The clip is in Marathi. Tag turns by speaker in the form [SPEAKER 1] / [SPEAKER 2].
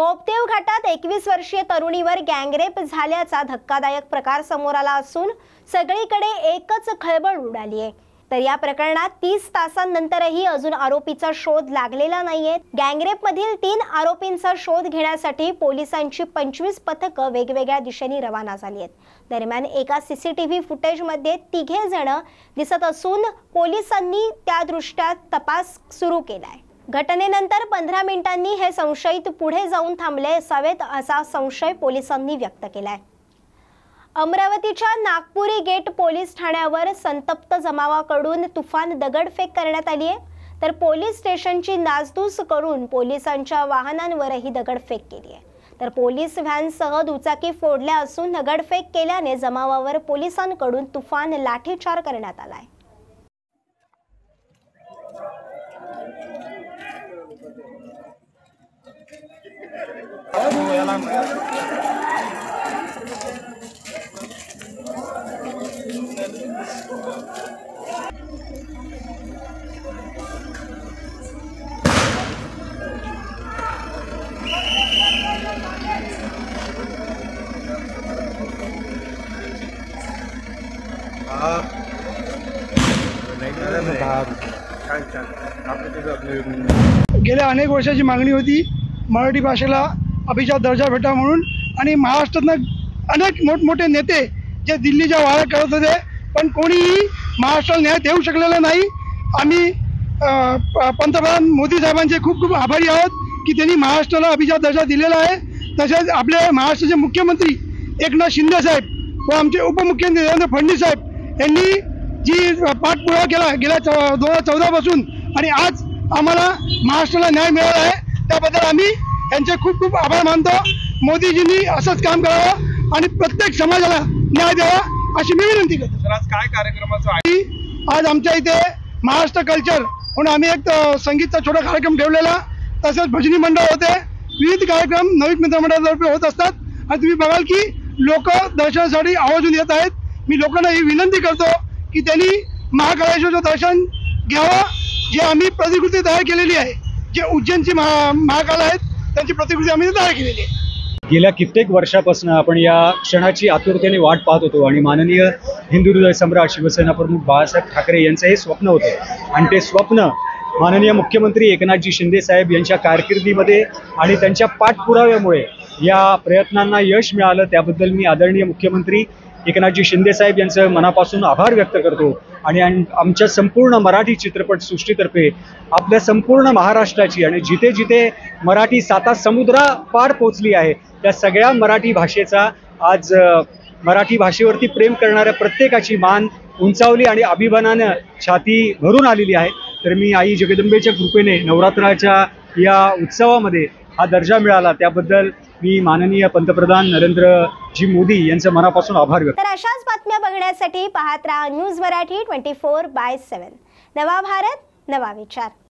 [SPEAKER 1] बोपदेव घाटात 21 वर्षीय तरुणीवर गँगरेप झाल्याचा धक्कादायक प्रकार समोर आला असून सगळीकडे एकच खळबळ उडाली आहे। तर या प्रकरणात 30 तासांनंतरही अजून आरोपीचा शोध लागलेला नाहीये। गँगरेप मधील 3 आरोपींचा शोध घेण्यासाठी पोलिसांची 25 पथकं वेगवेगळ्या दिशेने रवाना झाली आहेत। दरम्यान एका सीसीटीव्ही फुटेजमध्ये 3 जण दिसत असून पोलिसांनी त्या दृष्ट्या तपास सुरू केलाय। घटनेनंतर 15 मिनिटांनी हे संशयित पुढे जाऊन थांबले असावेत असा संशय पोलिसांनी व्यक्त केलाय। अमरावतीच्या नागपुरी गेट पोलीस ठाण्यावर संतप्त जमावाकडून तुफान दगडफेक करण्यात आली आहे। तर पोलीस स्टेशनची नासधूस करून पोलिसांच्या वाहनांवरही दगडफेक केली आहे। तर पोलीस व्हॅनसह दुचाकी फोडल्या असून दगडफेक केल्याने जमावावर पोलिसांकडून तुफान लाठीचार करण्यात आलाय।
[SPEAKER 2] गेल्या अनेक वर्षाची मागणी होती मराठी भाषेला अभिजात दर्जा भेटा म्हणून, आणि महाराष्ट्रातनं अनेक मोठमोठे नेते जे दिल्लीच्या वाऱ्या करत होते पण कोणीही महाराष्ट्राला न्याय देऊ शकलेला नाही। आम्ही पंतप्रधान मोदी साहेबांचे खूप खूप आभारी आहोत की त्यांनी महाराष्ट्राला अभिजात दर्जा दिलेला आहे। तसेच आपले महाराष्ट्राचे मुख्यमंत्री एकनाथ शिंदे साहेब व आमचे उपमुख्यमंत्री देवेंद्र फडणवीस साहेब यांनी जी पाठपुरावा केला गेल्या 2014 पासून आणि आज आम्हाला महाराष्ट्राला न्याय मिळाला आहे, त्याबद्दल आम्ही यांचे खूप खूप आभार मानतो। मोदीजींनी असंच काम करावं आणि प्रत्येक समाजाला न्याय द्यावा अशी मी विनंती करतो।
[SPEAKER 3] आज काय कार्यक्रमाचं आहे?
[SPEAKER 2] आज आमच्या इथे महाराष्ट्र कल्चर म्हणून आम्ही एक संगीतचा छोटा कार्यक्रम ठेवलेला, तसेच भजनी मंडळ होते, विविध कार्यक्रम नवीन मित्रमंडळातर्फे होत असतात आणि तुम्ही बघाल की लोक दर्शनासाठी आवर्जून येत आहेत। मी लोकांना ही विनंती करतो की त्यांनी महाकालेश्वरचं दर्शन घ्यावं। जे आम्ही प्रतिकृती तयार केलेली आहे, जे उज्जैनची महाकाल आहेत त्यांची प्रतिकृती आम्ही तयार केलेली आहे।
[SPEAKER 4] गेल्या कित्येक वर्षापासून आपण या क्षणाची आतुरतेने वाट पाहत होतो आणि माननीय हिंदू हृदय सम्राट शिवसेना प्रमुख बाळासाहेब ठाकरे यांचं हे स्वप्न होतं आणि ते स्वप्न माननीय मुख्यमंत्री एकनाथजी शिंदे साहेब यांच्या कारकिर्दीमध्ये आणि त्यांच्या पाठपुराव्यामुळे या प्रयत्नांना यश मिळालं। त्याबद्दल मी आदरणीय मुख्यमंत्री एकनाथजी शिंदे साहेब यांचं मनापासून आभार व्यक्त करतो आणि आमच्या संपूर्ण मराठी चित्रपट सृष्टीतर्फे आपल्या संपूर्ण महाराष्ट्राची आणि जिथे जिथे मराठी साता समुद्रा पार पोचली आहे त्या सगळ्या मराठी भाषेचा आज मराठी भाषेवरती प्रेम करणाऱ्या प्रत्येकाची मान उंचावली आणि अभिमानानं छाती भरून आलेली आहे। तर मी आई जगदंबेच्या कृपेने नवरात्राच्या या उत्सवामध्ये हा दर्जा मिळाला त्याबद्दल मी माननीय पंतप्रधान नरेंद्रजी मोदी यांचं मनापासून आभार व्यक्त करतो।
[SPEAKER 1] तर अशाच बातम्या बघण्यासाठी पाहत राहा न्यूज मराठी 24/7। नवा भारत नवा विचार।